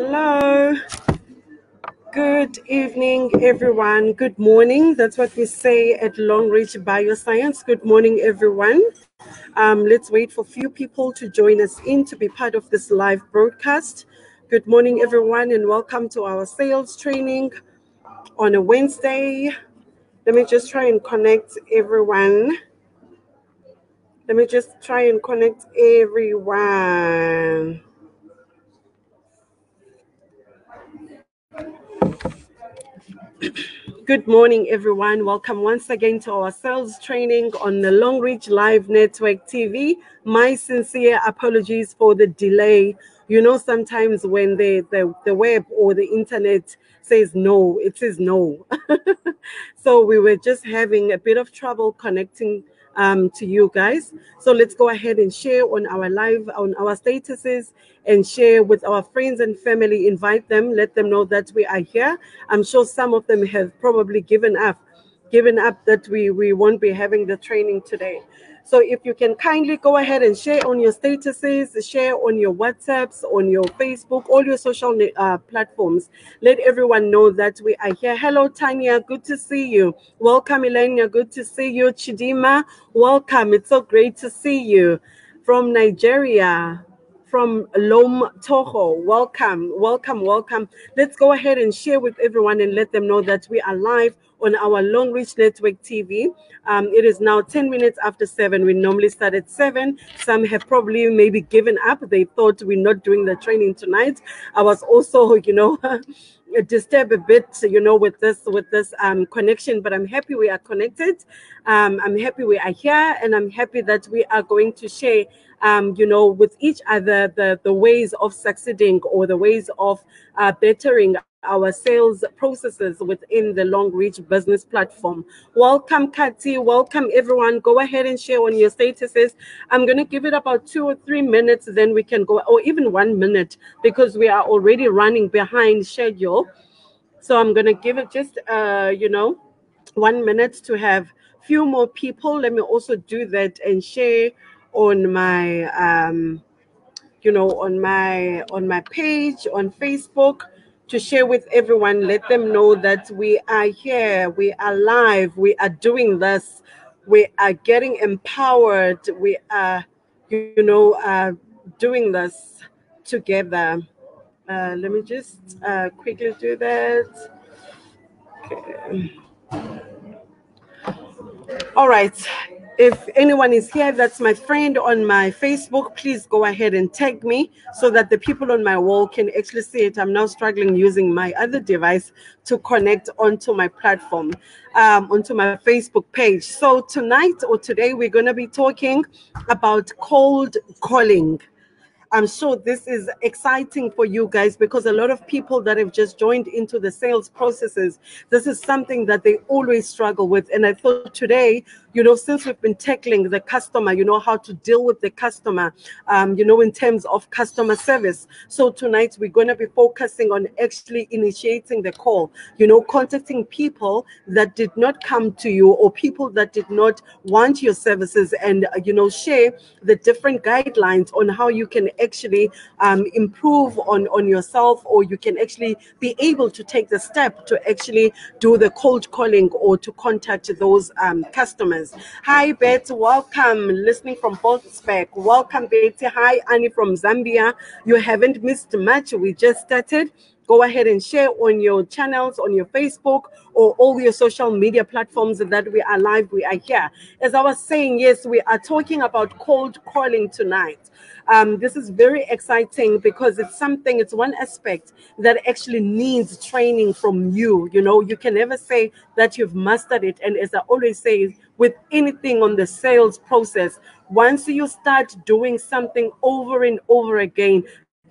Hello, good evening, everyone. Good morning. That's what we say at Long Reach Bioscience. Good morning, everyone. Let's wait for a few people to join us in to be part of this live broadcast. Good morning, everyone, and welcome to our sales training on a Wednesday. Let me just try and connect everyone. Good morning, everyone. Welcome once again to our sales training on the Long Reach Live Network TV. My sincere apologies for the delay. You know, sometimes when the web or the internet says no, it says no. So we were just having a bit of trouble connecting to you guys. So let's go ahead and share on our live, on our statuses, and share with our friends and family. Invite them, let them know that we are here. I'm sure some of them have probably given up that we won't be having the training today. So if you can kindly go ahead and share on your statuses, share on your WhatsApps, on your Facebook, all your social platforms. Let everyone know that we are here. Hello, Tanya. Good to see you. Welcome, Elena. Good to see you. Chidima, welcome. It's so great to see you. From Nigeria, from Lom Toho. Welcome, welcome, welcome. Let's go ahead and share with everyone and let them know that we are live on our Long Reach Network TV. It is now 10 minutes after 7. We normally start at 7. Some have probably maybe given up. They thought we're not doing the training tonight. I was also, disturb a bit, with this connection, but I'm happy we are connected. I'm happy we are here, and I'm happy that we are going to share with each other the ways of succeeding, or the ways of bettering our sales processes within the Long Reach business platform. Welcome, Kati. Welcome, everyone. Go ahead and share on your statuses. I'm going to give it about 2 or 3 minutes, then we can go, or even 1 minute, because we are already running behind schedule. So I'm going to give it just, 1 minute to have few more people. Let me also do that and share on my, on my page on Facebook, to share with everyone. Let them know that we are here, we are live, we are doing this, we are getting empowered, we are, doing this together. Let me just quickly do that. Okay. All right. If anyone is here that's my friend on my Facebook, please go ahead and tag me so that the people on my wall can actually see it. I'm now struggling using my other device to connect onto my platform, onto my Facebook page. So tonight or today, we're going to be talking about cold calling. I'm sure this is exciting for you guys, because a lot of people that have just joined into the sales processes, this is something that they always struggle with. And I thought today, since we've been tackling the customer, how to deal with the customer, in terms of customer service. So tonight we're going to be focusing on actually initiating the call, contacting people that did not come to you, or people that did not want your services, and, share the different guidelines on how you can actually improve on yourself, or you can actually be able to take the step to actually do the cold calling or to contact those customers. Hi, Betty. Welcome. Listening from Botsbeck. Welcome, Betty. Hi, Annie from Zambia. You haven't missed much. We just started. Go ahead and share on your channels, on your Facebook, or all your social media platforms that we are live, we are here. As I was saying, yes, we are talking about cold calling tonight. This is very exciting, because it's one aspect that actually needs training from you. You can never say that you've mastered it. And as I always say, with anything on the sales process, once you start doing something over and over again,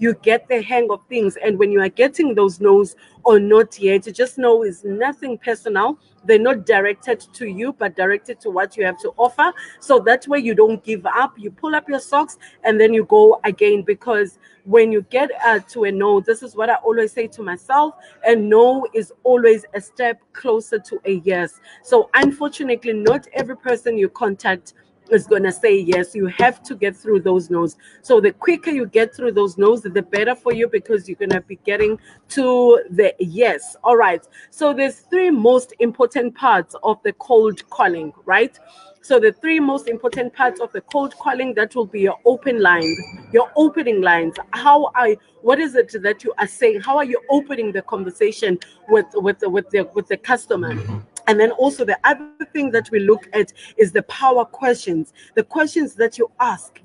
you get the hang of things. And when you are getting those no's or not yet, just know it's nothing personal. They're not directed to you, but directed to what you have to offer. So that way you don't give up. You pull up your socks and then you go again. Because when you get to a no, this is what I always say to myself: a no is always a step closer to a yes. So unfortunately, not every person you contact is going to say yes. You have to get through those no's. So the quicker you get through those no's, the better for you, because you're going to be getting to the yes. All right. So there's three most important parts of the cold calling, right? So the three most important parts of the cold calling, that will be your open lines, your opening lines. What is it that you are saying? How are you opening the conversation with the customer? And then also the other thing that we look at is the power questions, the questions that you ask,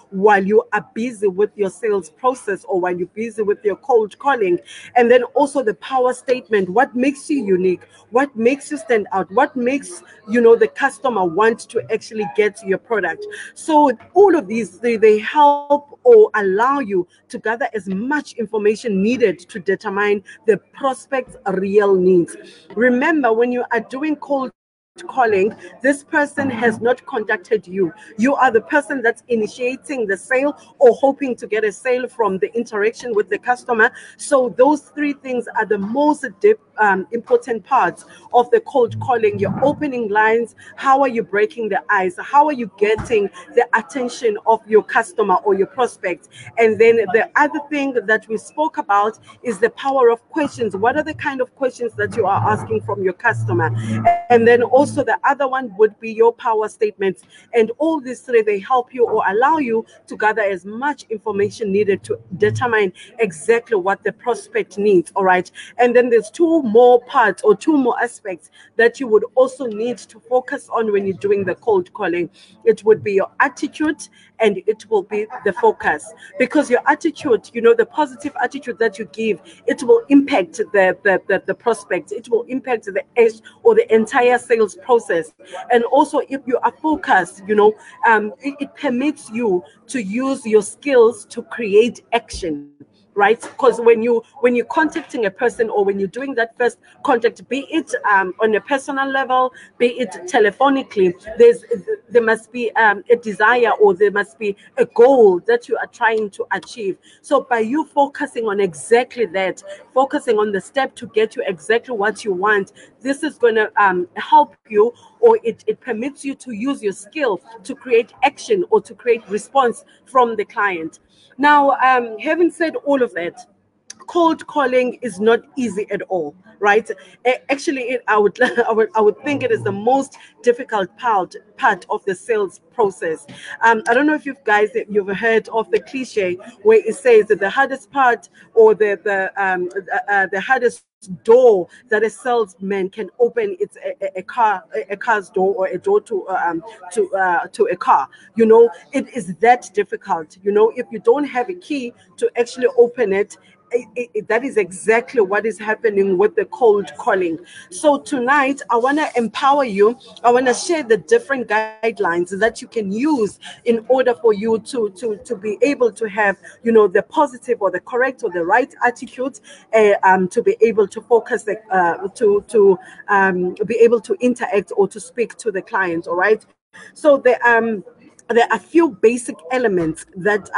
while you are busy with your sales process or while you're busy with your cold calling. And then also the power statement. What makes you unique? What makes you stand out? What makes, the customer want to actually get your product? So all of these, they help or allow you to gather as much information needed to determine the prospect's real needs. Remember, when you are doing cold calling, this person has not contacted you. You are the person that's initiating the sale or hoping to get a sale from the interaction with the customer. So those three things are the most important parts of the cold calling. Your opening lines, how are you breaking the ice? How are you getting the attention of your customer or your prospect? And then the other thing that we spoke about is the power of questions. What are the kind of questions that you are asking from your customer? And then also the other one would be your power statements. And all these three, they help you or allow you to gather as much information needed to determine exactly what the prospect needs. All right. And then there's two more parts or two more aspects that you would also need to focus on when you're doing the cold calling. It would be your attitude and it will be the focus, because your attitude, the positive attitude that you give, it will impact the prospect. It will impact the edge or the entire sales process. And also, if you are focused, it permits you to use your skills to create action, right? Because when you're contacting a person or when you're doing that first contact, be it on a personal level, be it telephonically, there must be a desire, or there must be a goal that you are trying to achieve. So by you focusing on exactly that, focusing on the step to get you exactly what you want, this is going to help you, or it permits you to use your skill to create action or to create response from the client. Now, having said all of that, cold calling is not easy at all, right? Actually, I would think it is the most difficult part of the sales process. I don't know if you've heard of the cliche where it says that the hardest part, or the hardest door that a salesman can open, it's a car's door, or a door to a car. It is that difficult. If you don't have a key to actually open it, that is exactly what is happening with the cold calling. So tonight, I want to empower you. I want to share the different guidelines that you can use in order for you to be able to have, the positive or the correct or the right attitude, to be able to focus, to be able to interact or to speak to the client. All right. So there are few basic elements that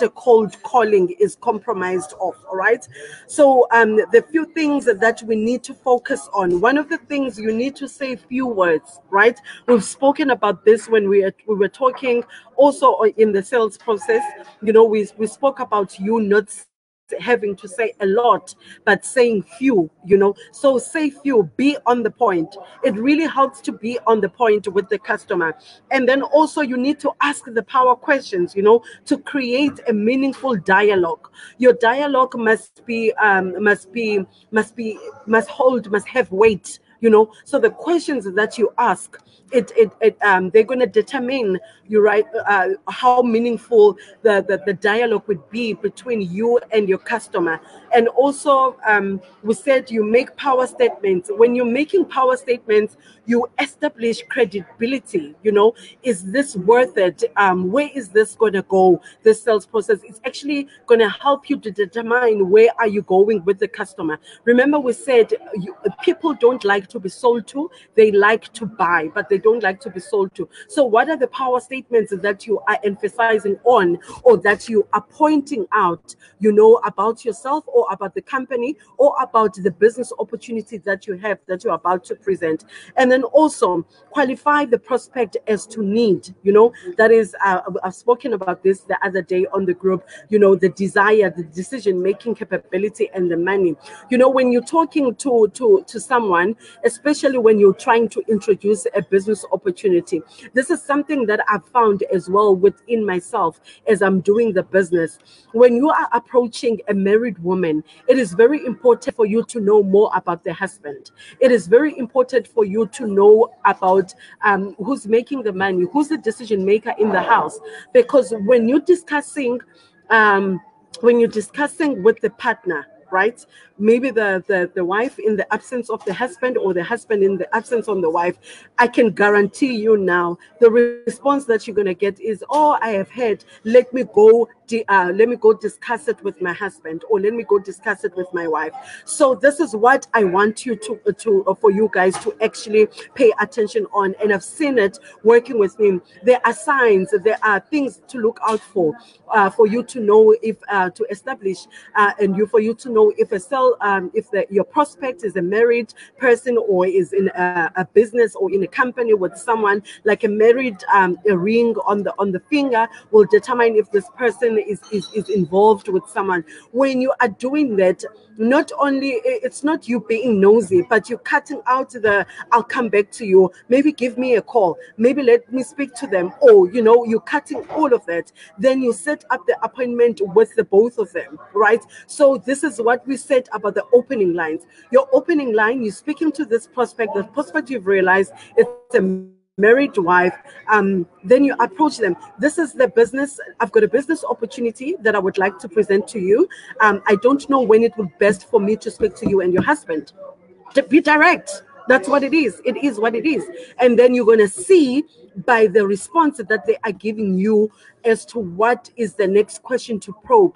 a cold calling is compromised of. All right. So the few things that we need to focus on. One of the things, you need to say few words. Right. We've spoken about this when we were talking also in the sales process. We spoke about you not having to say a lot, but saying few. So say few, be on the point. It really helps to be on the point with the customer. And then also, you need to ask the power questions, to create a meaningful dialogue. Your dialogue must have weight. So the questions that you ask, they're going to determine, how meaningful the dialogue would be between you and your customer. And also, we said you make power statements. When you're making power statements, you establish credibility. Is this worth it? Where is this going to go? This sales process is actually going to help you to determine where are you going with the customer. Remember, we said people don't like to be sold to, they like to buy, but they don't like to be sold to. So what are the power statements that you are emphasizing on, or that you are pointing out, about yourself or about the company or about the business opportunity that you have, that you're about to present? And then also qualify the prospect as to need. That is, I've spoken about this the other day on the group, the desire, the decision making capability, and the money. When you're talking to someone, especially when you're trying to introduce a business opportunity, this is something that I've found as well within myself as I'm doing the business. When you are approaching a married woman, it is very important for you to know more about the husband. It is very important for you to know about who's making the money, who's the decision maker in the house. Because when you're discussing with the partner, right? Maybe the wife in the absence of the husband, or the husband in the absence of the wife, I can guarantee you now, the response that you're going to get is, oh, I have heard, let me go discuss it with my husband, or let me go discuss it with my wife. So this is what I want you to for you guys to actually pay attention on. And I've seen it working with him. There are signs, there are things to look out for you to know if to establish for you to know if your prospect is a married person, or is in a business or in a company with someone. Like a married a ring on the finger will determine if this person is involved with someone. When you are doing that, not only it's not you being nosy, but you're cutting out I'll come back to you, maybe give me a call, maybe let me speak to them, or you're cutting all of that. Then you set up the appointment with the both of them, right? So this is what we said about the opening lines. Your opening line, you're speaking to this prospect, the prospect you've realized it's a married wife, then you approach them. This is the business. I've got a business opportunity that I would like to present to you. I don't know when it would be best for me to speak to you and your husband. To be direct. That's what it is. It is what it is. And then you're going to see by the response that they are giving you as to what is the next question to probe.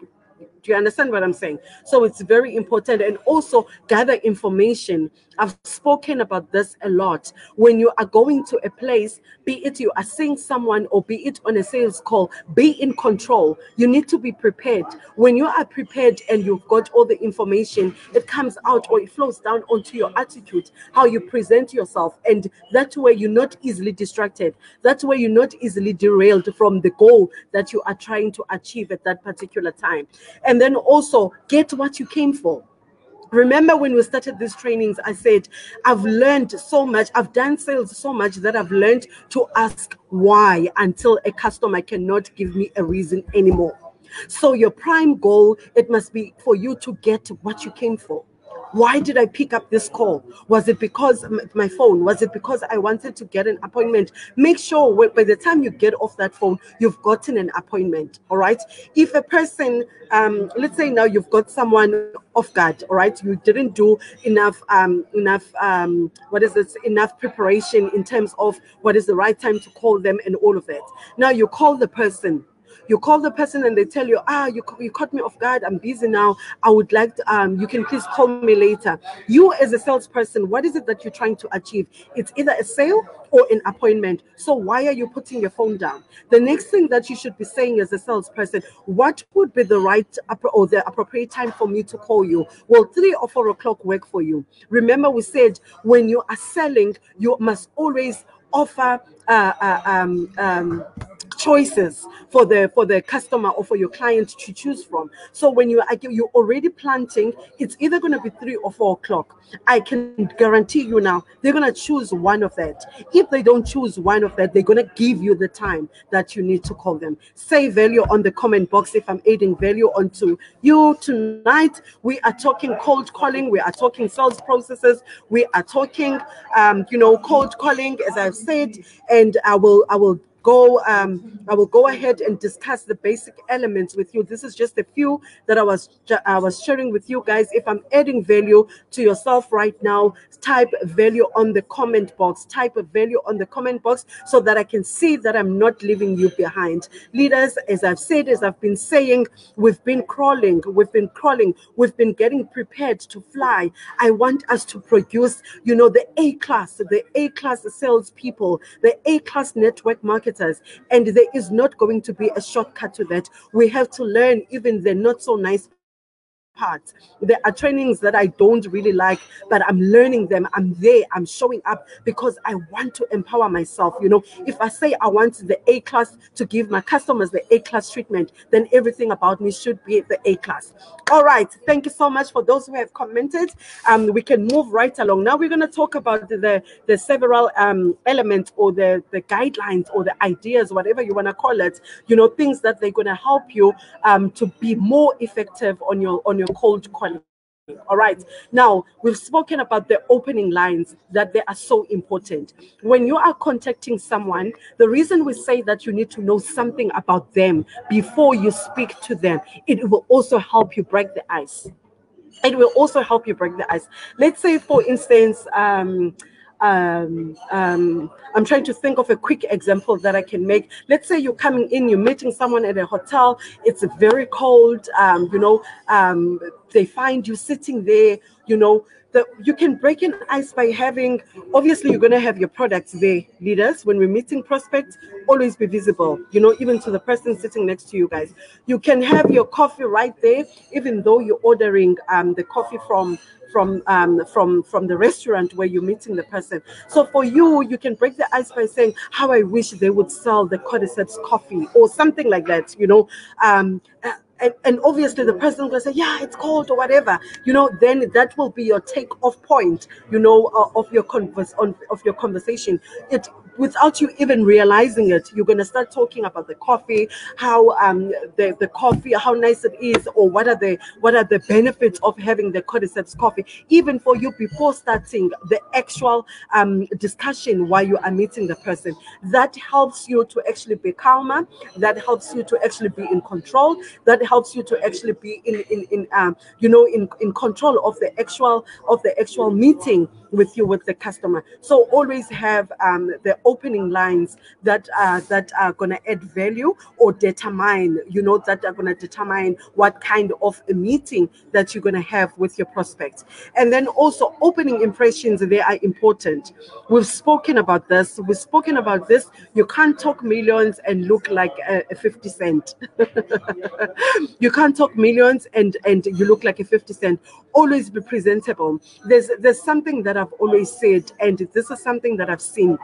Do you understand what I'm saying? So it's very important. And also gather information. I've spoken about this a lot. When you are going to a place, be it you are seeing someone or be it on a sales call, be in control. You need to be prepared. When you are prepared and you've got all the information, it comes out, or it flows down onto your attitude, how you present yourself. And that way you're not easily distracted. That way you're not easily derailed from the goal that you are trying to achieve at that particular time. And then also get what you came for. Remember when we started these trainings, I said, I've learned so much. I've done sales so much that I've learned to ask why until a customer cannot give me a reason anymore. So your prime goal, it must be for you to get what you came for. Why did I pick up this call? Was it because my phone? Was it because I wanted to get an appointment? Make sure by the time you get off that phone, you've gotten an appointment. All right. If a person, let's say now you've got someone off guard. All right. You didn't do enough enough preparation in terms of what is the right time to call them and all of that. Now you call the person. You call the person and they tell you, you caught me off guard. I'm busy now. I would like to, you can please call me later. You as a salesperson, what is it that you're trying to achieve? It's either a sale or an appointment. So why are you putting your phone down? The next thing that you should be saying as a salesperson, what would be the right or the appropriate time for me to call you? Will 3 or 4 o'clock work for you? Remember we said when you are selling, you must always offer choices for the customer or for your client to choose from. So when you're already planting, it's either going to be 3 or 4 o'clock. I can guarantee you now, they're going to choose one of that. If they don't choose one of that, they're going to give you the time that you need to call them. Say value on the comment box if I'm adding value onto you tonight. We are talking cold calling. We are talking sales processes. We are talking, cold calling, as I've said, and I will go ahead and discuss the basic elements with you. This is just a few that I was sharing with you guys. If I'm adding value to yourself right now, type value on the comment box. Type a value on the comment box so that I can see that I'm not leaving you behind. Leaders, as I've been saying, we've been crawling, we've been getting prepared to fly. I want us to produce, the A-class salespeople, the A-class network marketers, and there is not going to be a shortcut to that. We have to learn even the not so nice parts. There are trainings that I don't really like, but I'm learning them. I'm there, I'm showing up because I want to empower myself. If I say I want the A class to give my customers the A class treatment, then everything about me should be the A class. All right, thank you so much for those who have commented. We can move right along. Now we're going to talk about the several elements, or the guidelines, or the ideas, whatever you want to call it, things that they're going to help you to be more effective on your cold calling. All right. Now, we've spoken about the opening lines, that they are so important. When you are contacting someone, the reason we say that you need to know something about them before you speak to them, it will also help you break the ice. It will also help you break the ice. Let's say, for instance, I'm trying to think of a quick example that I can make. Let's say you're coming in, you're meeting someone at a hotel. It's very cold. They find you sitting there. You can break an ice by having, obviously you're going to have your products there. Leaders, when we're meeting prospects, always be visible, even to the person sitting next to you guys. You can have your coffee right there, even though you're ordering the coffee from the restaurant where you're meeting the person. So for you can break the ice by saying, how I wish they would sell the Cordyceps coffee, or something like that. And obviously the person will say, yeah, it's cold, or whatever, then that will be your take-off point, of your conversation. Without you even realizing it, you're going to start talking about the coffee, how the coffee, how nice it is, or what are the benefits of having the Cordyceps coffee, even for you, before starting the actual discussion while you are meeting the person. That helps you to actually be calmer. That helps you to actually be in control. That helps you to actually be in control of the actual meeting with the customer. So always have the opening lines that are going to add value, or determine, that are going to determine what kind of a meeting that you're going to have with your prospect. And then also opening impressions, they are important. We've spoken about this. You can't talk millions and look like a 50 cent. You can't talk millions and you look like a 50 cent. Always be presentable. There's something that I've always said, and this is something that I've seen.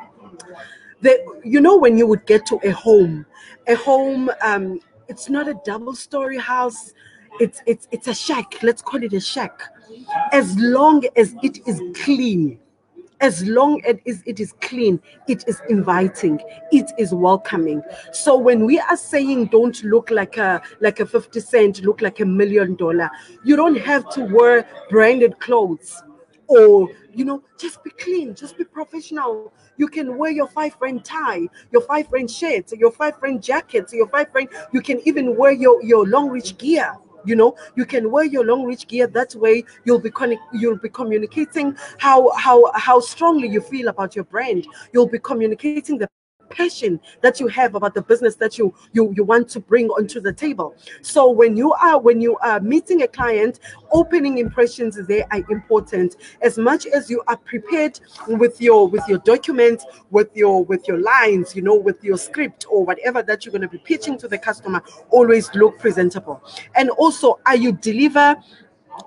When you would get to a home, it's not a double-story house. It's a shack. Let's call it a shack. As long as it is clean, as long as it is clean, it is inviting, it is welcoming. So when we are saying don't look like a 50 cent, look like $1 million, you don't have to wear branded clothes, or just be clean, just be professional. You can wear your 5 rand tie, your 5 rand shirt, your 5 rand jacket, your 5 rand. You can even wear your long reach gear. You can wear your long reach gear. That way you'll be communicating how strongly you feel about your brand. You'll be communicating the passion that you have about the business that you want to bring onto the table. So when you are meeting a client, opening impressions, they are important. As much as you are prepared with your documents, with your lines, with your script, or whatever that you're going to be pitching to the customer, always look presentable. And also, after you deliver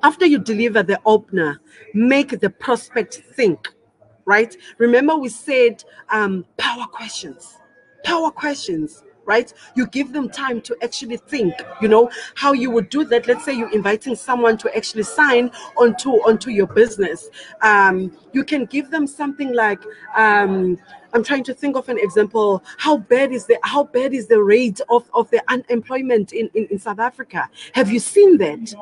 the opener, make the prospect think. Right? Remember, we said power questions, right? You give them time to actually think. How you would do that. Let's say you're inviting someone to actually sign onto your business. You can give them something like, I'm trying to think of an example. How bad is the rate of the unemployment in South Africa? Have you seen that?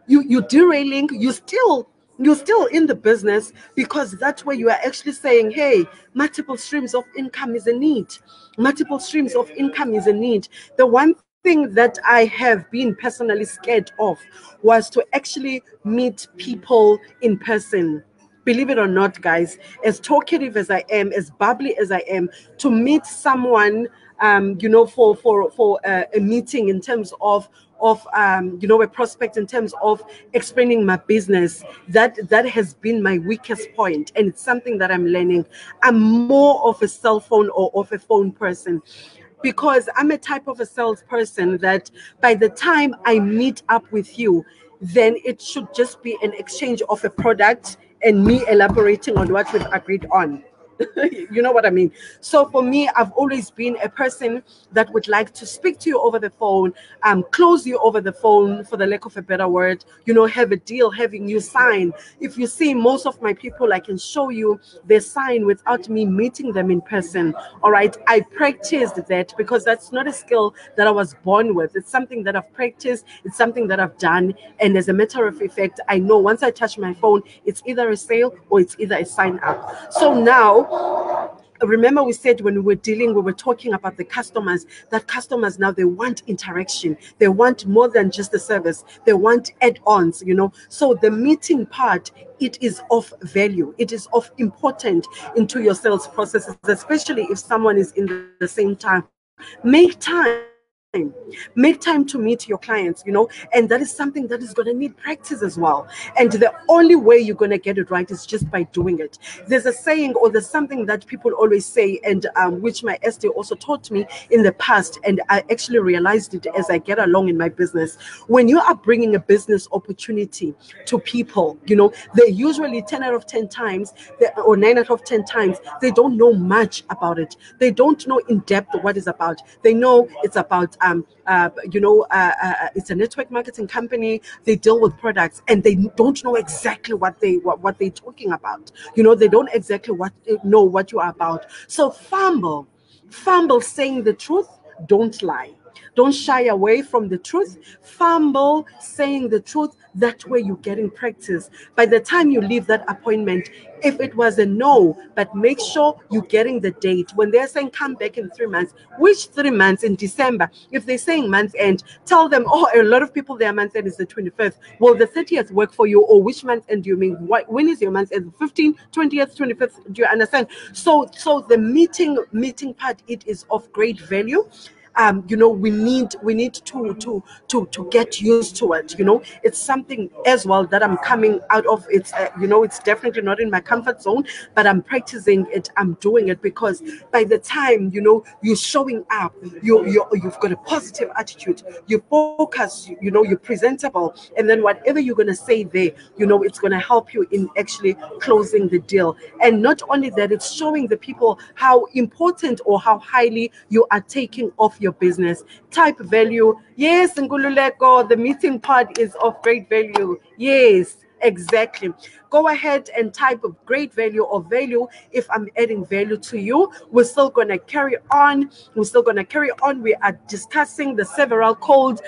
You're derailing. You still You're still in the business because that's where you are actually saying, hey, multiple streams of income is a need. Multiple streams of income is a need. The one thing that I have been personally scared of was to actually meet people in person. Believe it or not, guys, as talkative as I am, as bubbly as I am, to meet someone, for a meeting in terms of a prospect in terms of explaining my business, that has been my weakest point, and it's something that I'm learning. I'm more of a cell phone or of a phone person, because I'm a type of a salesperson that by the time I meet up with you, then it should just be an exchange of a product and me elaborating on what we've agreed on. You know what I mean? So for me, I've always been a person that would like to speak to you over the phone, close you over the phone, for the lack of a better word, have a deal, having you sign. If you see most of my people, I can show you their sign without me meeting them in person. All right. I practiced that because that's not a skill that I was born with. It's something that I've practiced. It's something that I've done. And as a matter of effect, I know once I touch my phone, it's either a sale or it's either a sign up. So now, remember we said when we were talking about the customers, that customers now, they want interaction. They want more than just the service. They want add-ons, So the meeting part, it is of value. It is of important into your sales processes, especially if someone is in the same time. Make time. Make time to meet your clients, and that is something that is going to need practice as well. And the only way you're going to get it right is just by doing it. There's a saying, or there's something that people always say, and which my SD also taught me in the past, and I actually realized it as I get along in my business. When you are bringing a business opportunity to people, they usually 10 out of 10 times, or 9 out of 10 times, they don't know much about it. They don't know in depth what it's about. They know it's about it's a network marketing company. They deal with products, and they don't know exactly what they're talking about. They don't exactly know what you are about. So fumble saying the truth. Don't lie. Don't shy away from the truth. Fumble saying the truth. That way you're getting practice. By the time you leave that appointment, if it was a no, but make sure you're getting the date. When they're saying come back in 3 months, which 3 months? In December? If they're saying month end, tell them, oh, a lot of people, their month end is the 25th. Will the 30th work for you? Or which month end do you mean? When is your month end? 15th, 20th, 25th? Do you understand? So the meeting part, it is of great value. We need to get used to it. It's something as well that I'm coming out of. It's definitely not in my comfort zone, but I'm practicing it. I'm doing it because by the time you're showing up, you've got a positive attitude, you focus, you're presentable, and then whatever you're going to say there, it's going to help you in actually closing the deal. And not only that, it's showing the people how important or how highly you are taking off your business. Type value. Yes, Ngululeko, the meeting part is of great value. Yes, exactly. Go ahead and type of great value or value. If I'm adding value to you, we're still going to carry on. We are discussing the several cold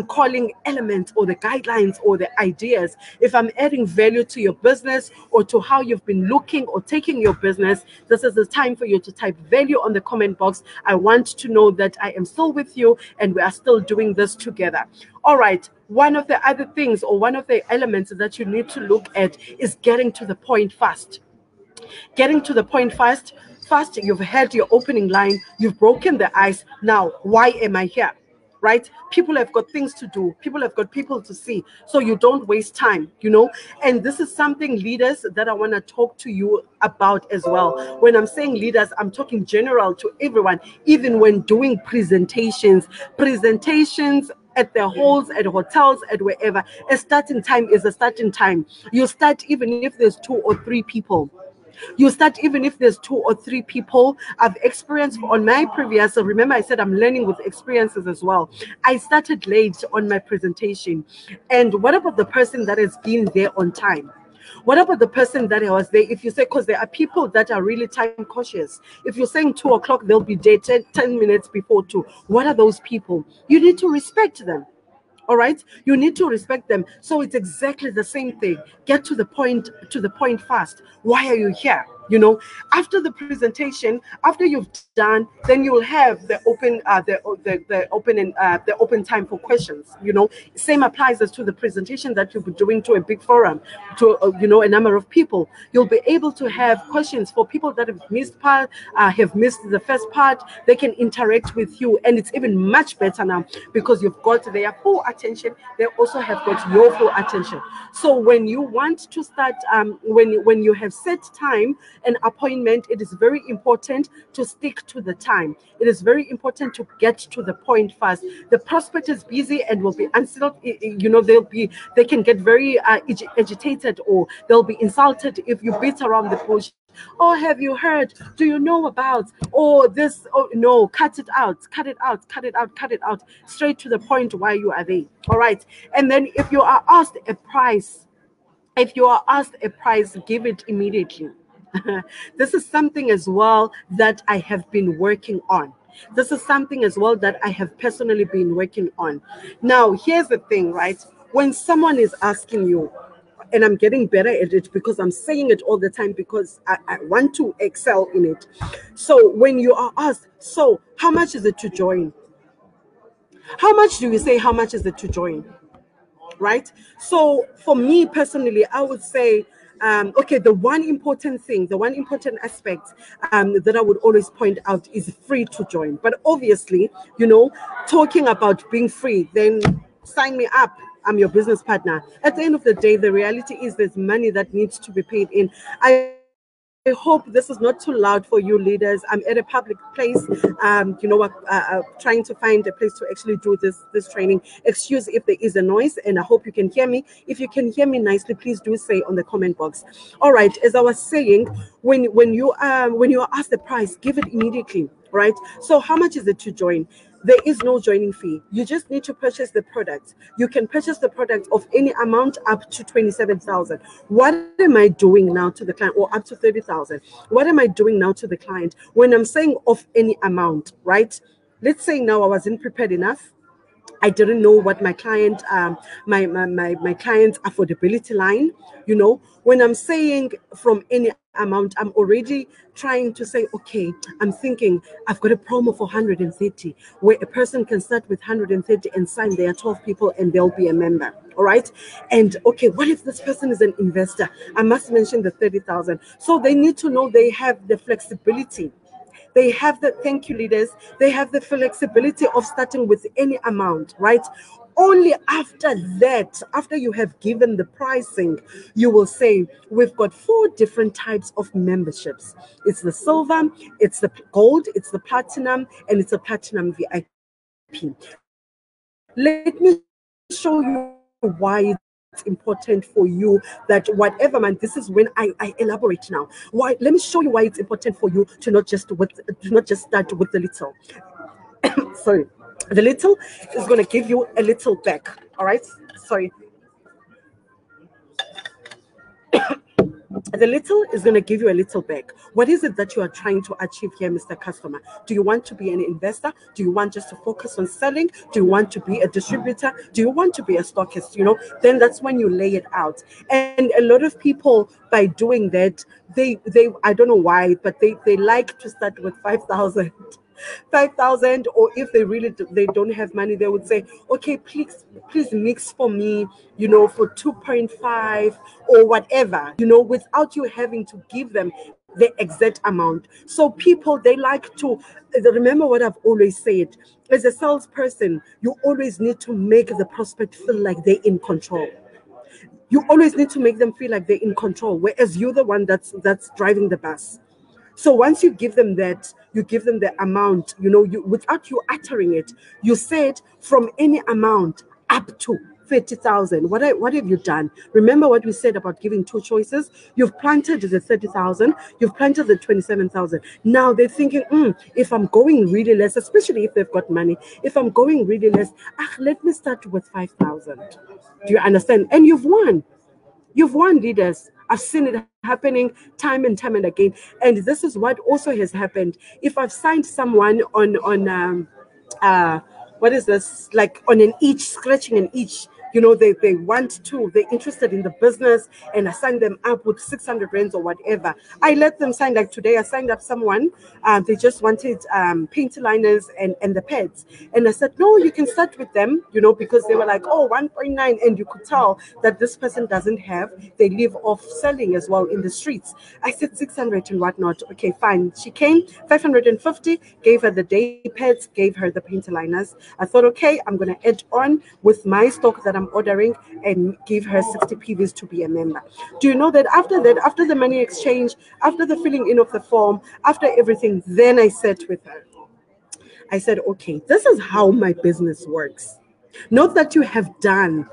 calling elements, or the guidelines, or the ideas. If I'm adding value to your business, or to how you've been looking or taking your business, this is the time for you to type value on the comment box. I want to know that I am still with you and we are still doing this together. All right. One of the other things, or one of the elements that you need to look at, is getting to the point fast. Getting to the point fast. You've had your opening line, you've broken the ice. Now, why am I here? Right? People have got things to do. People have got people to see. So you don't waste time, And this is something, leaders, that I want to talk to you about as well. When I'm saying leaders, I'm talking general to everyone, even when doing presentations at the halls, at hotels, at wherever. A starting time is a starting time. You start even if there's 2 or 3 people. I've experienced on my previous, so remember I said I'm learning with experiences as well. I started late on my presentation. And what about the person that has been there on time? What about the person that was there? If you say, because there are people that are really time cautious. If you're saying 2 o'clock, they'll be there 10 minutes before 2. What are those people? You need to respect them. All right, you need to respect them. So it's exactly the same thing. Get to the point fast. Why are you here? After the presentation, after you've done, then you'll have the open time for questions. Same applies as to the presentation that you'll be doing to a big forum, to a number of people. You'll be able to have questions for people that have missed the first part. They can interact with you, and it's even much better now because you've got their full attention. They also have got your full attention. So when you want to start, when you have set time, an appointment, it is very important to stick to the time. It is very important to get to the point fast. The prospect is busy and will be unsettled. They can get very agitated, or they'll be insulted if you beat around the bush. Oh, have you heard? Do you know about? Oh, this? Oh, no, cut it out, cut it out, cut it out, cut it out. Straight to the point while you are there. All right. And then if you are asked a price, give it immediately. This is something as well that I have been working on. This is something as well that I have personally been working on. Now, here's the thing, right? When someone is asking you, and I'm getting better at it because I'm saying it all the time because I want to excel in it. So when you are asked, so how much is it to join? How much do you say, how much is it to join? Right? So for me personally, I would say, okay, the one important aspect that I would always point out is free to join. But obviously, talking about being free, then sign me up. I'm your business partner. At the end of the day, the reality is there's money that needs to be paid in. I hope this is not too loud for you leaders. I'm at a public place, trying to find a place to actually do this training. Excuse if there is a noise, and I hope you can hear me. If you can hear me nicely, please do say on the comment box. All right, as I was saying, when you are asked the price, give it immediately. Right? So how much is it to join? There is no joining fee. You just need to purchase the product. You can purchase the product of any amount up to 27,000. What am I doing now to the client, or up to 30,000? What am I doing now to the client when I'm saying of any amount, right? Let's say now I wasn't prepared enough. I didn't know what my client's affordability line. When I'm saying from any amount, I'm already trying to say, okay, I'm thinking I've got a promo for 130, where a person can start with 130 and sign. There are 12 people and they'll be a member. All right. And okay, what if this person is an investor? I must mention the 30,000. So they need to know they have the flexibility. They have the, thank you leaders, they have the flexibility of starting with any amount, right? Only after that, after you have given the pricing, you will say, we've got 4 different types of memberships. It's the silver, it's the gold, it's the platinum, and it's a platinum VIP. Let me show you why it's important for you that whatever man, this is when I elaborate now. Why? Let me show you why it's important for you to not just start with the little. Sorry, the little is going to give you a little back. All right. Sorry. The little is going to give you a little back. What is it that you are trying to achieve here, Mr. Customer? Do you want to be an investor? Do you want just to focus on selling? Do you want to be a distributor? Do you want to be a stockist? Then that's when you lay it out. And a lot of people, by doing that, they I don't know why, but they like to start with 5,000. 5,000, or if they don't have money, they would say, okay, please mix for me, for 2.5 or whatever, without you having to give them the exact amount. So people, they like to remember what I've always said. As a salesperson, you always need to make the prospect feel like they're in control. You always need to make them feel like they're in control, whereas you're the one that's driving the bus. So once you give them that, you give them the amount, without you uttering it, you said from any amount up to 30,000. What have you done? Remember what we said about giving 2 choices? You've planted the 30,000, you've planted the 27,000. Now they're thinking, if I'm going really less, especially if they've got money, if I'm going really less, let me start with 5,000. Do you understand? And you've won. You've won, leaders. I've seen it happening time and time and again. And this is what also has happened. If I've signed someone on what is this, like on an each, scratching an each. They want to, they're interested in the business, and I sign them up with 600 rands or whatever. I let them sign. Like today, I signed up someone. They just wanted paint liners and the pads. And I said, no, you can start with them, because they were like, oh, 1.9. And you could tell that this person doesn't have, they live off selling as well in the streets. I said 600 and whatnot. Okay, fine. She came, 550, gave her the day pads, gave her the paint liners. I thought, okay, I'm going to add on with my stock that I'm ordering and give her 60 PVs to be a member. Do you know that, after the money exchange, after the filling in of the form, after everything, then I sat with her. I said, okay, this is how my business works. Not that you have done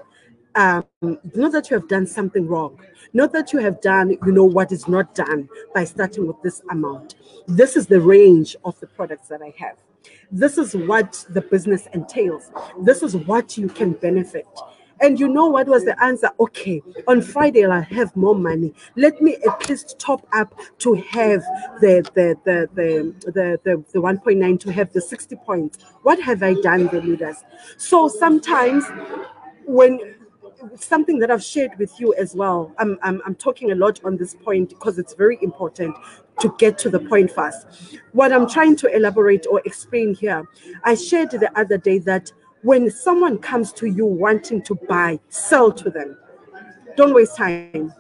not that you have done something wrong, not that you have done, what is not done by starting with this amount. This is the range of the products that I have. This is what the business entails. This is what you can benefit. And you know what was the answer? Okay, on Friday I'll have more money. Let me at least top up to have the 1.9, to have the 60 points. What have I done, the leaders? So sometimes, when something that I've shared with you as well, I'm talking a lot on this point because it's very important to get to the point fast. What I'm trying to elaborate or explain here, I shared the other day that when someone comes to you wanting to buy, sell to them. Don't waste time.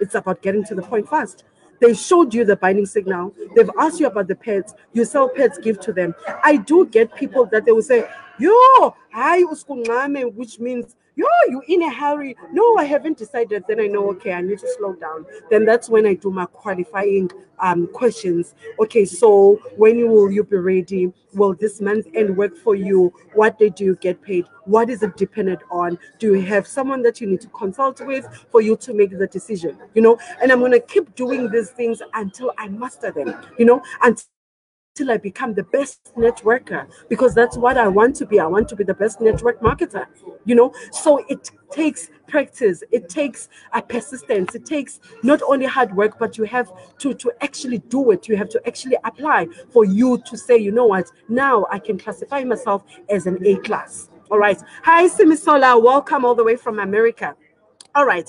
It's about getting to the point fast. They showed you the binding signal. They've asked you about the pets. You sell pets, give to them. I do get people that they will say, yo, hi, uskungame, which means, yo, you in a hurry. No, I haven't decided. Then I know, okay, I need to slow down. Then that's when I do my qualifying questions. Okay, so when will you be ready? Will this month end work for you? What day do you get paid? What is it dependent on? Do you have someone that you need to consult with for you to make the decision? And I'm going to keep doing these things until I master them, until I become the best networker, because that's what I want to be. I want to be the best network marketer, So it takes practice, it takes a persistence, it takes not only hard work, but you have to actually do it. You have to actually apply for you to say, you know what, now I can classify myself as an A class. All right. Hi, Simisola. Welcome all the way from America. All right.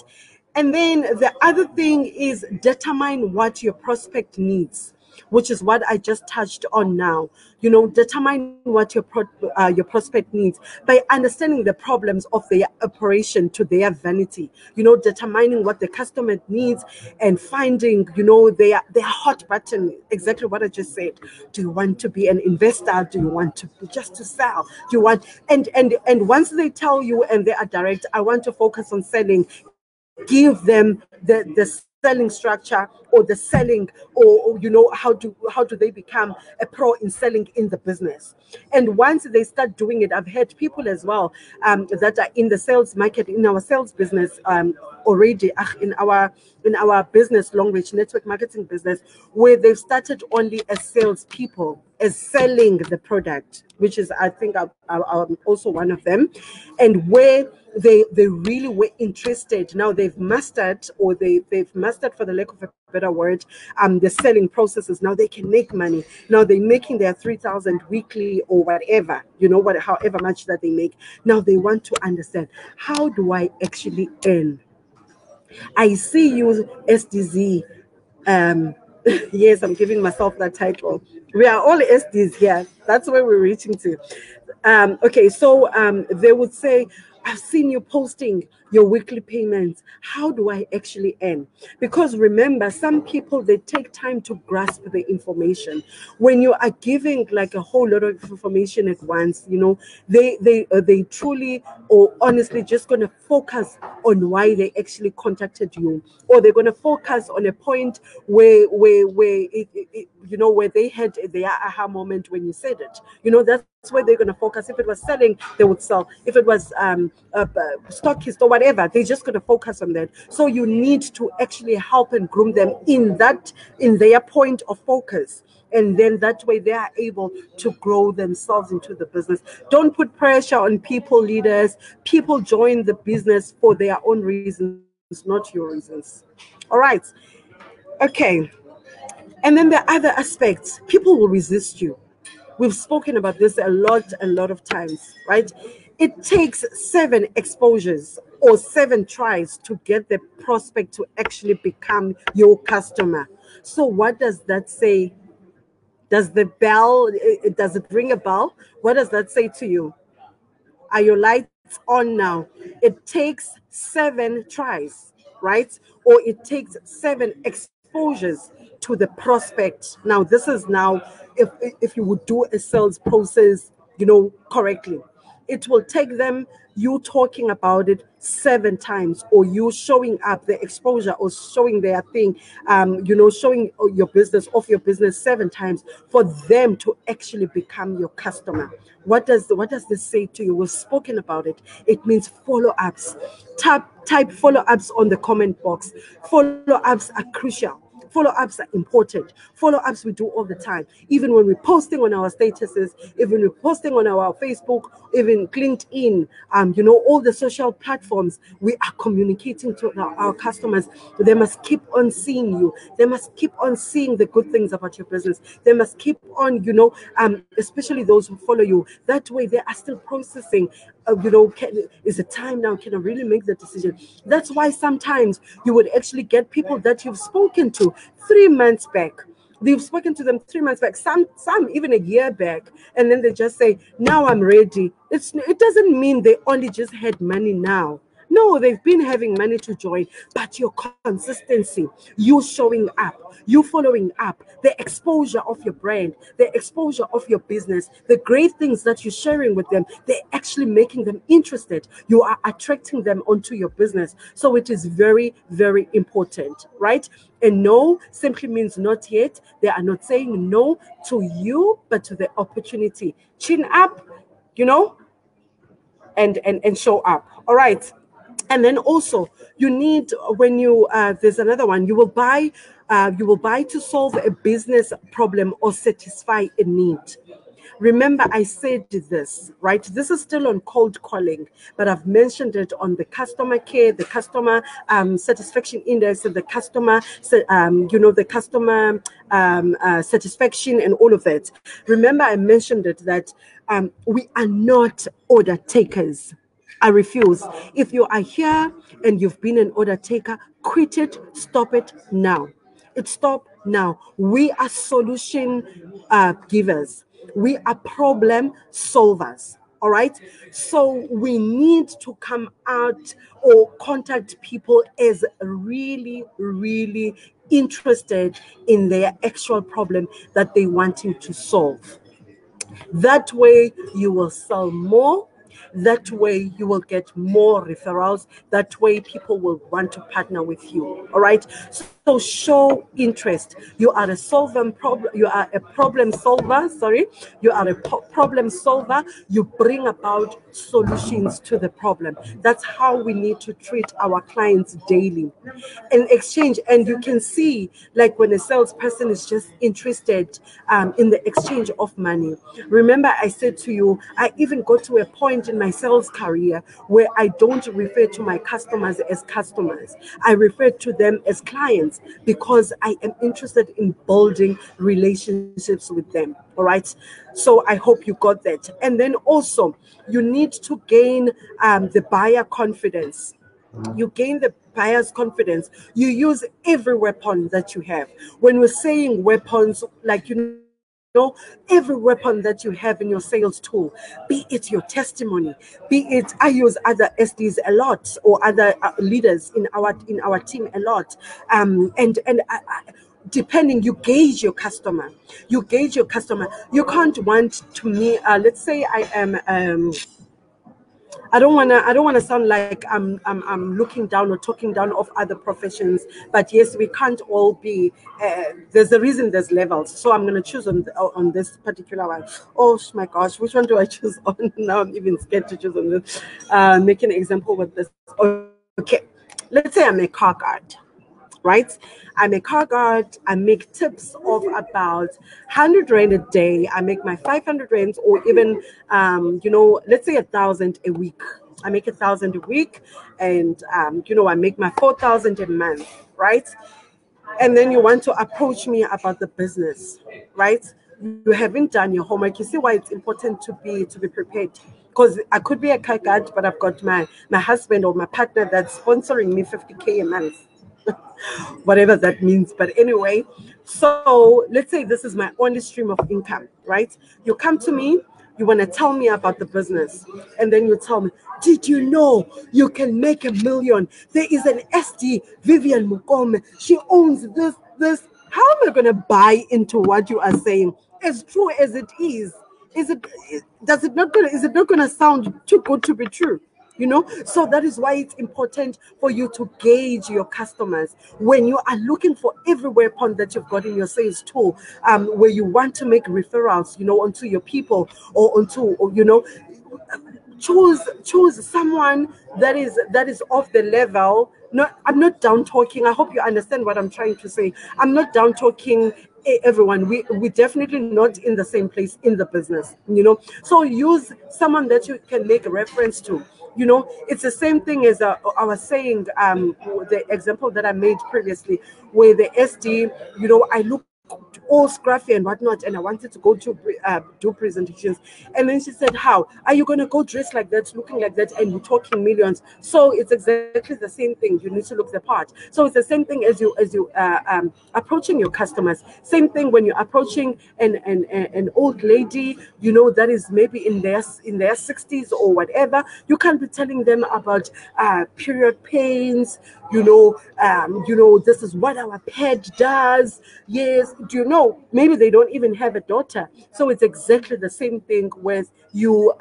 And then the other thing is determine what your prospect needs, which is what I just touched on now. Determine what your prospect needs by understanding the problems of their operation to their vanity. Determining what the customer needs and finding, their hot button. Exactly what I just said. Do you want to be an investor? Do you want to just to sell? Do you want and once they tell you and they are direct, I want to focus on selling. Give them the selling structure or the selling, or how do they become a pro in selling in the business. And once they start doing it, I've had people as well that are in the sales market, in our sales business already, in our business, long reach network marketing business, where they've started only as salespeople, as selling the product, which is, I think, I'm also one of them, and where they really were interested. Now they've mastered, or they've mastered, for the lack of a better word, the selling processes. Now they can make money. Now they're making their 3,000 weekly or whatever, however much that they make. Now they want to understand, how do I actually earn? I see you, SDZ. Yes, I'm giving myself that title. We are all SDs here. That's where we're reaching to. Okay, so they would say, I've seen you posting your weekly payments. How do I actually earn? Because remember, some people, they take time to grasp the information. When you are giving like a whole lot of information at once, they truly or honestly just going to focus on why they actually contacted you, or they're going to focus on a point where where they had their aha moment when you said it. That's where they're going to focus. If it was selling, they would sell. If it was stockist or whatever, they're just going to focus on that. So you need to actually help and groom them in their point of focus. And then that way they are able to grow themselves into the business. Don't put pressure on people, leaders. People join the business for their own reasons, not your reasons. All right. Okay. And then the other aspects, people will resist you. We've spoken about this a lot of times, right? It takes 7 exposures or 7 tries to get the prospect to actually become your customer. So what does that say? Does the bell, does it ring a bell? What does that say to you? Are your lights on now? It takes 7 tries, right? Or it takes 7 exposures to the prospect. Now, this is now if you would do a sales process, correctly. It will take them you talking about it 7 times, or you showing up the exposure or showing their thing, showing your business off your business 7 times for them to actually become your customer. What does this say to you? We've spoken about it. It means follow-ups. Type follow-ups on the comment box. Follow-ups are crucial. Follow-ups are important. Follow-ups we do all the time. Even when we're posting on our statuses, even we're posting on our Facebook, even LinkedIn, all the social platforms, we are communicating to our customers. They must keep on seeing you. They must keep on seeing the good things about your business. They must keep on, especially those who follow you. That way they are still processing. Is it time now? Can I really make the decision? That's why sometimes you would actually get people that you've spoken to 3 months back. You've spoken to them 3 months back, some even a year back, and then they just say, "Now I'm ready." It doesn't mean they only just had money now. No, they've been having money to join, but your consistency, you showing up, you following up, the exposure of your brand, the exposure of your business, the great things that you're sharing with them, they're actually making them interested. You are attracting them onto your business. So it is very, very important, right? And no simply means not yet. They are not saying no to you, but to the opportunity. Chin up, and show up. All right. And then also you need, when you there's another one, you will buy to solve a business problem or satisfy a need. Remember, I said this, right? This is still on cold calling, but I've mentioned it on the customer care, the customer satisfaction index, and the customer, satisfaction, and all of that. Remember, I mentioned it that we are not order takers. I refuse. If you are here and you've been an order taker, quit it, stop it now. Stop now. We are solution givers. We are problem solvers. All right. So we need to come out or contact people as really, really interested in their actual problem that they wanting to solve. That way you will sell more. That way you will get more referrals. That way people will want to partner with you. All right. So show interest. You are a you are a problem solver. Sorry. You are a problem solver. You bring about solutions to the problem. That's how we need to treat our clients daily. In exchange, and you can see, like when a salesperson is just interested in the exchange of money. Remember, I said to you, I even got to a point in my sales career where I don't refer to my customers as customers. I refer to them as clients because I am interested in building relationships with them. All right. So I hope you got that. And then also, you need to gain the buyer confidence. You gain the buyer's confidence. You use every weapon that you have. When we're saying weapons, like, every weapon that you have in your sales tool, be it your testimony, be it, I use other SDs a lot, or other leaders in our team a lot, depending, you gauge your customer. You can't want to me, let's say I am I don't wanna sound like I'm looking down or talking down of other professions, but yes, we can't all be. There's a reason there's levels, so I'm gonna choose on this particular one. Oh my gosh, which one do I choose on? Now I'm even scared to choose on this. Make an example with this. Okay, let's say I'm a car guard, right? I'm a car guard. I make tips of about 100 rand a day. I make my 500 rands, or even, let's say 1,000 a week. I make 1,000 a week, and I make my 4,000 a month, right? And then you want to approach me about the business, right? you haven't done your homework. You see why it's important to be prepared. Because I could be a car guard, but I've got my husband or my partner that's sponsoring me 50K a month, whatever that means. But anyway, so let's say this is my only stream of income, right? You come to me, you want to tell me about the business, and then you tell me, did you know you can make 1 million? There is an SD, Vivian Mukome. She owns this. How am I going to buy into what you are saying? As true as it is, is it not going to sound too good to be true? So that is why it's important for you to gauge your customers when you are looking for every weapon that you've got in your sales tool, where you want to make referrals, onto your people, or onto, choose someone that is of the level. No, I'm not down talking. I hope you understand what I'm trying to say. I'm not down talking everyone. We definitely not in the same place in the business, so use someone that you can make a reference to. It's the same thing as I was saying, the example that I made previously, where the SD, I look all scruffy and whatnot, and I wanted to go to do presentations. And then she said, how are you going to go dressed like that, looking like that, and you're talking millions? So it's exactly the same thing. You need to look the part. So it's the same thing as you approaching your customers. Same thing when you're approaching an old lady, that is maybe in their 60s or whatever. You can't be telling them about period pains. This is what our pet does. Yes, do you know? Maybe they don't even have a daughter. So it's exactly the same thing with you.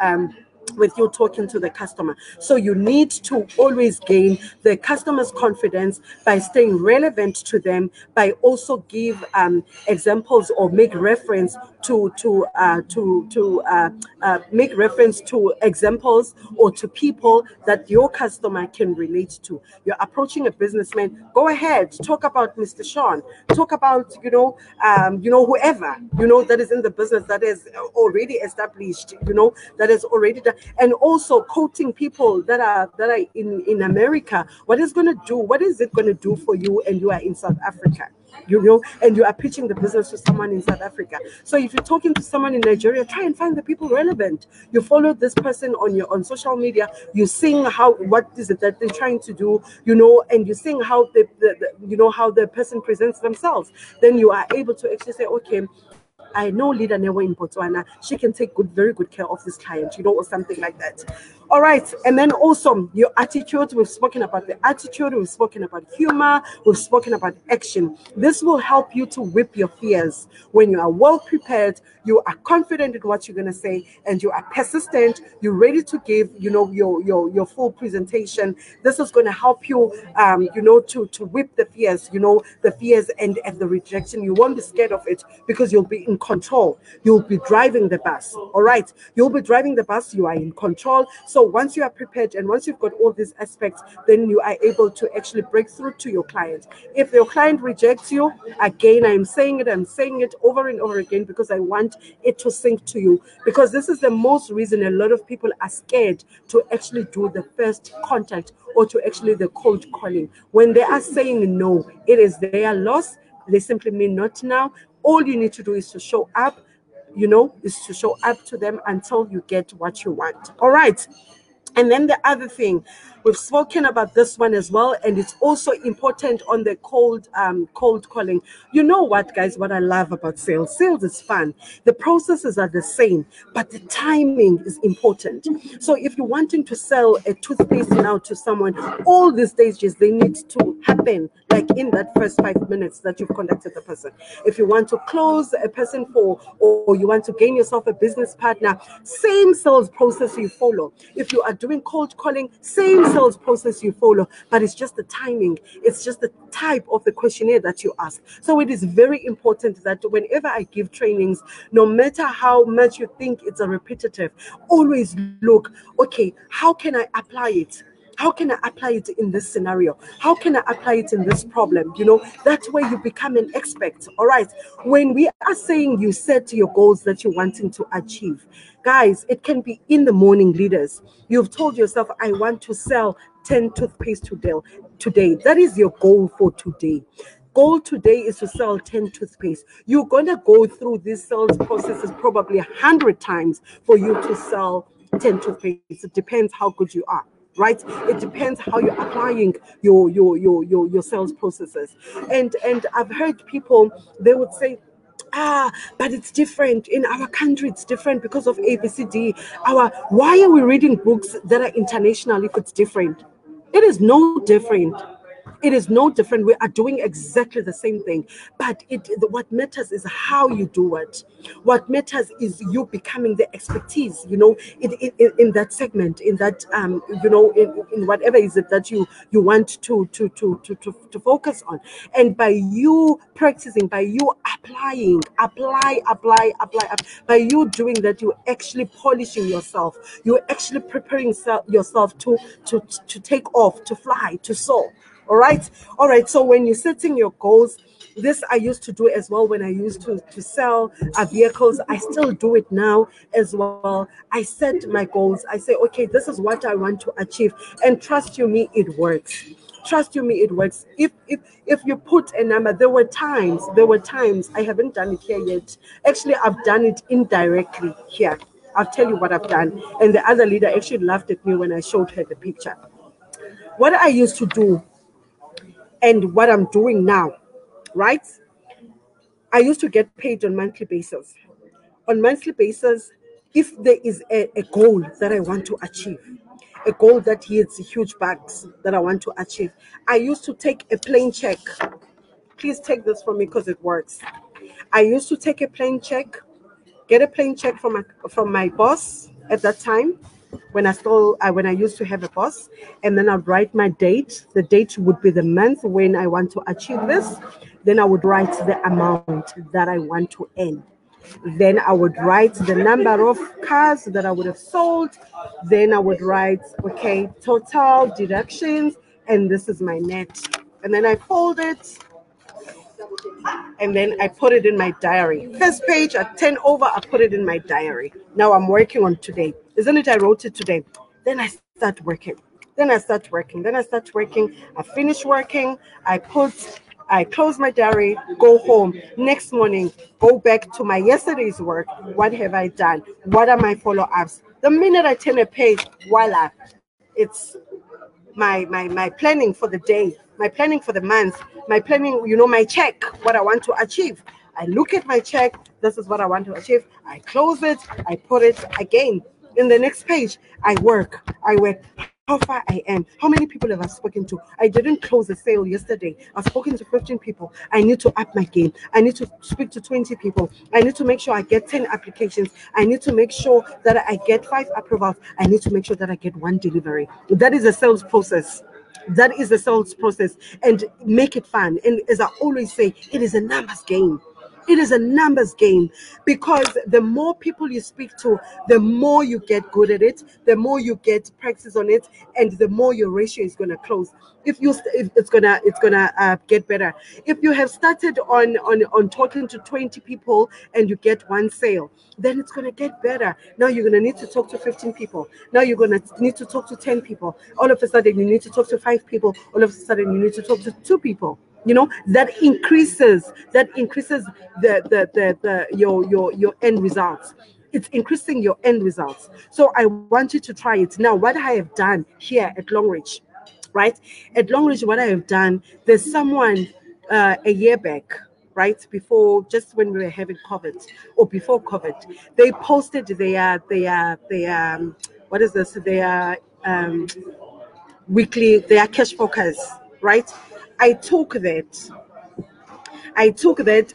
With you talking to the customer. So you need to always gain the customer's confidence by staying relevant to them, by also give examples or make reference to make reference to examples or to people that your customer can relate to. You're approaching a businessman, go ahead, talk about Mr. Sean, talk about whoever that is in the business, that is already established, that is already done. And also quoting people that are in America. What is it going to do for you, and you are in South Africa? And you are pitching the business to someone in South Africa. So if you're talking to someone in Nigeria, try and find the people relevant. You follow this person on social media. You're seeing what is it that they're trying to do, and you're seeing how how the person presents themselves. Then you are able to actually say, okay, I know Leader Newe in Botswana. She can take very good care of this client, or something like that. All right. And then also your attitude. We've spoken about the attitude. We've spoken about humor. We've spoken about action. This will help you to whip your fears. When you are well prepared, you are confident in what you're going to say, and you are persistent. You're ready to give, your full presentation. This is going to help you, to whip the fears, the fears and the rejection. You won't be scared of it because you'll be in control. You'll be driving the bus. All right. You'll be driving the bus. You are in control. So once you are prepared and once you've got all these aspects, then you are able to actually break through to your client. If your client rejects you, again, I'm saying it over and over again because I want it to sink to you. Because this is the most reason a lot of people are scared to actually do the first contact or to actually the cold calling. When they are saying no, it is their loss. They simply mean not now. All you need to do is to show up, is to show up to them until you get what you want. All right. And then the other thing, we've spoken about this one as well, and it's also important on the cold calling. You know what, guys, what I love about sales? Sales is fun. The processes are the same, but the timing is important. So if you're wanting to sell a toothpaste now to someone, all these stages, they need to happen like in that first 5 minutes that you've contacted the person. If you want to close a person or you want to gain yourself a business partner, same sales process you follow. If you are doing cold calling, same sales process you follow, but it's just the timing. It's just the type of the questionnaire that you ask. So it is very important that whenever I give trainings, no matter how much you think it's a repetitive, always look, okay, how can I apply it? How can I apply it in this scenario? How can I apply it in this problem? That way you become an expert. All right. When we are saying you set your goals that you're wanting to achieve, guys, it can be in the morning, leaders. You've told yourself, I want to sell 10 toothpaste today. That is your goal for today. goal today is to sell 10 toothpaste. You're going to go through these sales processes probably 100 times for you to sell 10 toothpaste. It depends how good you are, right? It depends how you're applying your sales processes. And I've heard people, they would say, but it's different in our country. It's different because of ABCD. Why are we reading books that are international if it's different? It is no different. It is no different. We are doing exactly the same thing, but what matters is how you do it. What matters is you becoming the expertise, in that segment, in that in whatever is it that you want to focus on. And by you practicing, by you apply, by you doing that, you're actually polishing yourself. You're actually preparing yourself to take off, to fly, to soar. All right. So when you're setting your goals, this I used to do as well when I used to sell vehicles. I still do it now as well. I set my goals. I say, okay, this is what I want to achieve, and trust you me, it works. Trust you me, it works. If you put a number, there were times. I haven't done it here yet. Actually, I've done it indirectly here. I'll tell you what I've done. And the other leader actually laughed at me when I showed her the picture. What I used to do and what I'm doing now, right? I used to get paid on monthly basis. On monthly basis, if there is a goal that I want to achieve, a goal that yields huge bucks that I want to achieve, I used to take a plain check. Please take this from me because it works. I used to take a plain check, get a plain check from my boss at that time, when I used to have a boss, and then I'd write my date. The date would be the month when I want to achieve this. Then I would write the amount that I want to earn. Then I would write the number of cars that I would have sold. Then I would write, okay, total deductions, and this is my net. And then I fold it, and then I put it in my diary. First page at 10 over, I put it in my diary. Now I'm working on today. Isn't it? I wrote it today. Then I start working. I finish working. I close my diary, go home. Next morning, go back to my yesterday's work. What have I done? What are my follow-ups? The minute I turn a page, voila, it's my planning for the day, my planning for the month, my planning, my check, what I want to achieve. I look at my check, this is what I want to achieve. I close it, I put it again. In the next page, I work. How far I am, how many people have I spoken to? I didn't close a sale yesterday. I've spoken to 15 people. I need to up my game. I need to speak to 20 people. I need to make sure I get 10 applications. I need to make sure that I get 5 approvals. I need to make sure that I get 1 delivery. That is a sales process. And make it fun. And as I always say, it is a numbers game. It is a numbers game, because the more people you speak to, the more you get good at it, the more you get practice on it, and the more your ratio is going to close. If it's gonna get better. If you have started on talking to 20 people and you get 1 sale, then it's gonna get better. Now you're gonna need to talk to 15 people. Now you're gonna need to talk to 10 people. All of a sudden you need to talk to 5 people. All of a sudden you need to talk to 2 people. That increases your end results. It's increasing your end results. So I want you to try it. Now, what I have done here at Longreach, right? At Longreach, what I have done, there's someone a year back, right, before, just when we were having COVID, or before COVID, they posted their what is this? Their weekly, their cash focus, right? I took that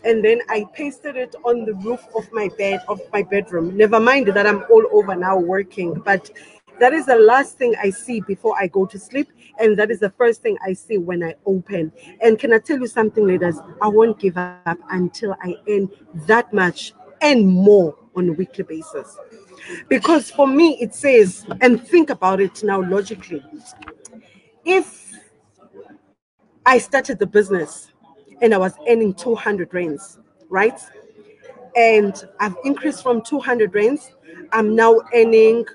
and then I pasted it on the roof of my bedroom. Never mind that I'm all over now working, but that is the last thing I see before I go to sleep, and that is the first thing I see when I open. And can I tell you something, ladies? I won't give up until I earn that much and more on a weekly basis. Because for me, it says, and think about it now logically, if I started the business and I was earning 200 rands, right? And I've increased from 200 rands. I'm now earning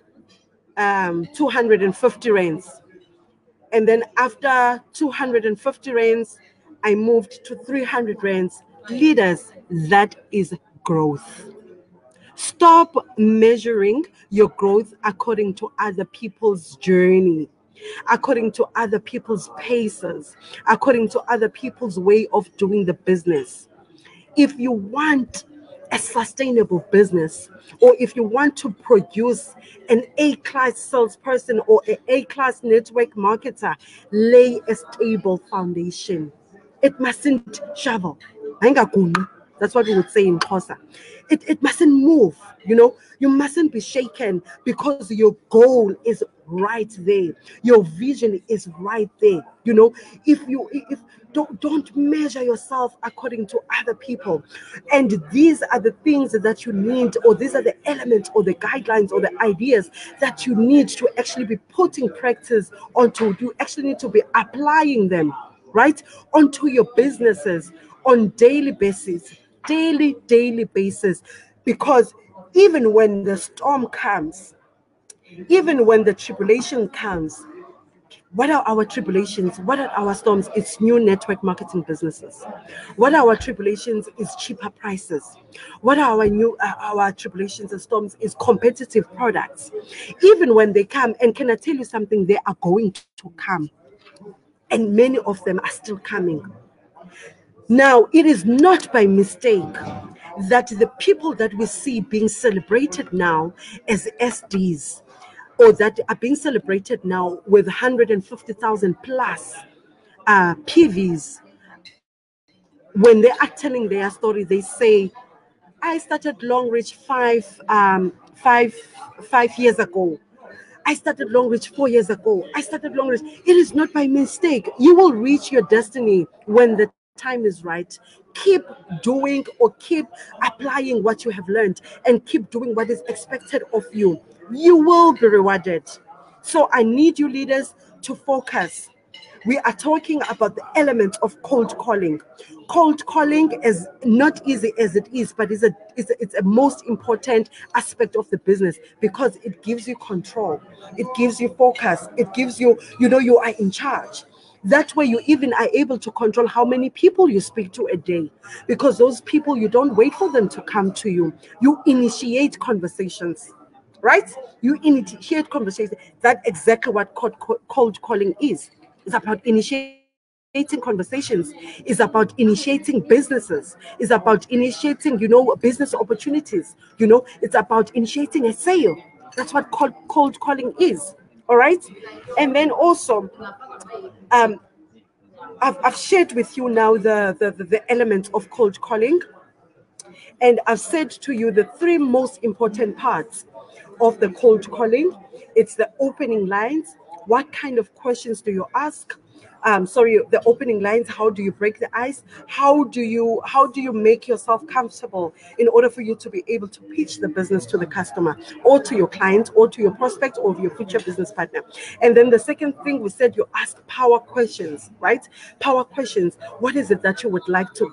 250 rands. And then after 250 rands, I moved to 300 rands. Leaders, that is growth. Stop measuring your growth according to other people's journey, according to other people's paces, according to other people's way of doing the business. If you want a sustainable business, or if you want to produce an A-class salesperson or an A-class network marketer, lay a stable foundation. It mustn't shovel. That's what we would say in Xhosa. It mustn't move, You mustn't be shaken because your goal is right there. Your vision is right there. If don't measure yourself according to other people. And these are the things that you need, or these are the elements or the guidelines or the ideas that you need to actually be putting practice onto. You actually need to be applying them, right, onto your businesses on daily basis, daily basis. Because even when the storm comes, even when the tribulation comes, what are our tribulations? What are our storms? It's new network marketing businesses. What are our tribulations? Is cheaper prices. What are our tribulations and storms? Is competitive products. Even when they come, and can I tell you something? They are going to come, and many of them are still coming. Now, it is not by mistake that the people that we see being celebrated now as SDs, or that are being celebrated now with 150,000 plus PVs, when they are telling their story, they say, I started Longreach five years ago. I started Longreach 4 years ago. I started Longreach. It is not by mistake. You will reach your destiny when the time is right. Keep doing, or keep applying what you have learned, and keep doing what is expected of you. You will be rewarded. So I need you leaders to focus. We are talking about the element of cold calling. Cold calling is not easy as it is, but it's a most important aspect of the business, because it gives you control, it gives you focus, it gives you, you are in charge. That way you even are able to control how many people you speak to a day, because those people, you don't wait for them to come to you. You initiate conversations, right? You initiate conversations. That's exactly what cold calling is. It's about initiating conversations. It's about initiating businesses. It's about initiating, business opportunities. It's about initiating a sale. That's what cold calling is. All right. And then also, I've shared with you now the element of cold calling. And I've said to you the three most important parts of the cold calling. It's the opening lines. What kind of questions do you ask? The opening lines. How do you break the ice? How do you make yourself comfortable in order for you to be able to pitch the business to the customer, or to your client, or to your prospect, or your future business partner? And then the second thing we said, you ask power questions, right? Power questions. What is it that you would like to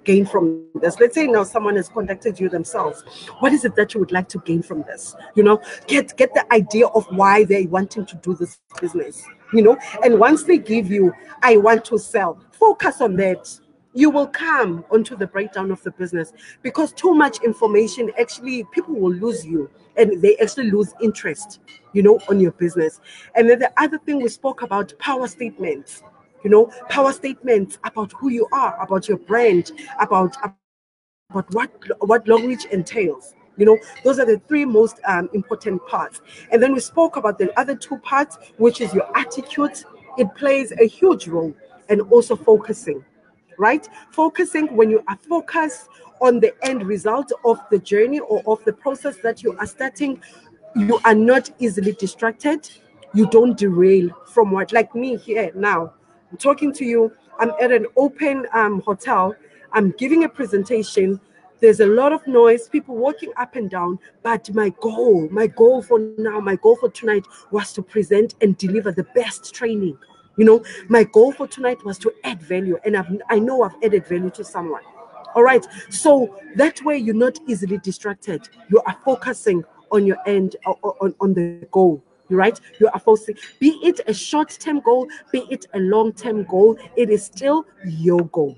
gain from this? Let's say now someone has contacted you themselves. What is it that you would like to gain from this? Get the idea of why they're wanting to do this business. And once they give you, I want to sell, focus on that. You will come onto the breakdown of the business, because too much information, actually, people will lose you, and they actually lose interest, on your business. And then the other thing we spoke about, power statements. Power statements about who you are, about your brand, about what Longreach entails. Those are the three most important parts. And then we spoke about the other two parts, which is your attitude. It plays a huge role, and also focusing, right? Focusing, when you are focused on the end result of the journey, or of the process that you are starting, you are not easily distracted. You don't derail from what, like me here now. I'm talking to you. I'm at an open hotel. I'm giving a presentation. There's a lot of noise, people walking up and down. But my goal for now, my goal for tonight was to present and deliver the best training. My goal for tonight was to add value, and I know I've added value to someone. All right. So that way you're not easily distracted. You are focusing on your end, on the goal. right? You are focusing, be it a short-term goal, be it a long-term goal, it is still your goal.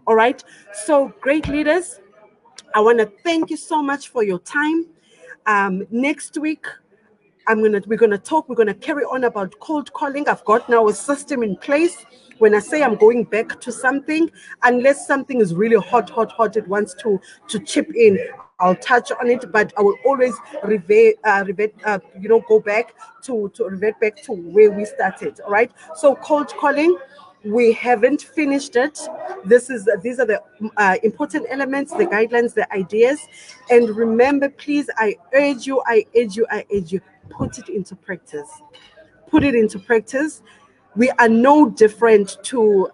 All right. So, great leaders, I want to thank you so much for your time. Next week, we're gonna carry on about cold calling. I've got now a system in place. When I say I'm going back to something, unless something is really hot, it wants to chip in, I'll touch on it, but I will always go back to revert back to where we started. All right. So cold calling, we haven't finished it. These are the important elements, the guidelines, the ideas. And remember, please, I urge you, put it into practice. Put it into practice. We are no different to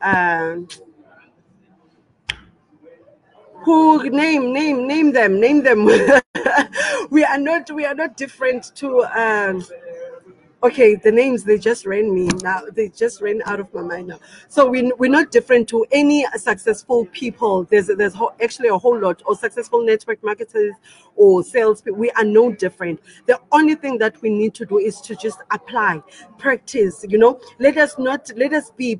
who name them. We are not different to okay, the names, they just ran me now. They just ran out of my mind now. So we're not different to any successful people. There's actually a whole lot of successful network marketers or sales people. We are no different. The only thing that we need to do is to just apply, practice. Let us be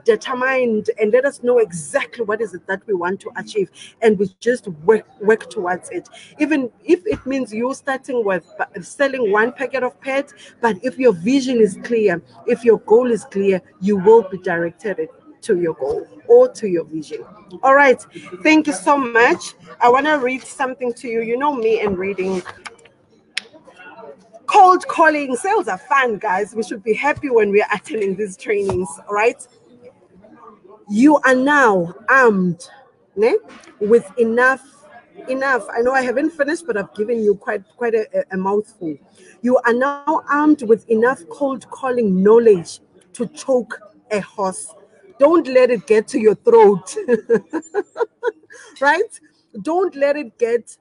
determined, and let us know exactly what is it that we want to achieve, and we just work towards it. Even if it means you starting with selling one packet of pads, but if your vision is clear, if your goal is clear, you will be directed to your goal or to your vision. All right. Thank you so much. I want to read something to you. You know me and reading. Cold calling sales are fun, guys. We should be happy when we are attending these trainings. All right. You are now armed with enough. I know I haven't finished, but I've given you quite a mouthful. You are now armed with enough cold calling knowledge to choke a horse. Don't let it get to your throat. Right? Don't let it get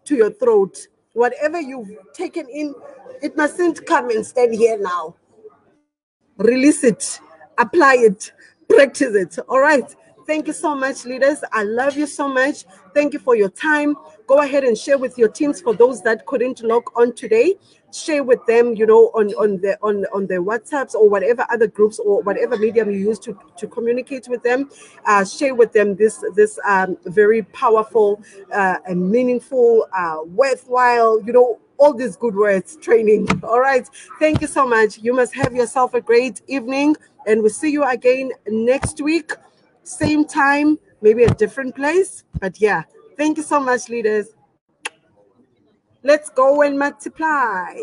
to your throat. Whatever you've taken in, it mustn't come and stand here now. Release it, apply it, practice it. All right. Thank you so much, leaders. I love you so much. Thank you for your time. Go ahead and share with your teams. For those that couldn't log on today, share with them, on their WhatsApps or whatever other groups or whatever medium you use to communicate with them. Share with them this very powerful and meaningful, worthwhile, all these good words training. All right. Thank you so much. You must have yourself a great evening, and we'll see you again next week. Same time, maybe a different place. But yeah, thank you so much, leaders. Let's go and multiply.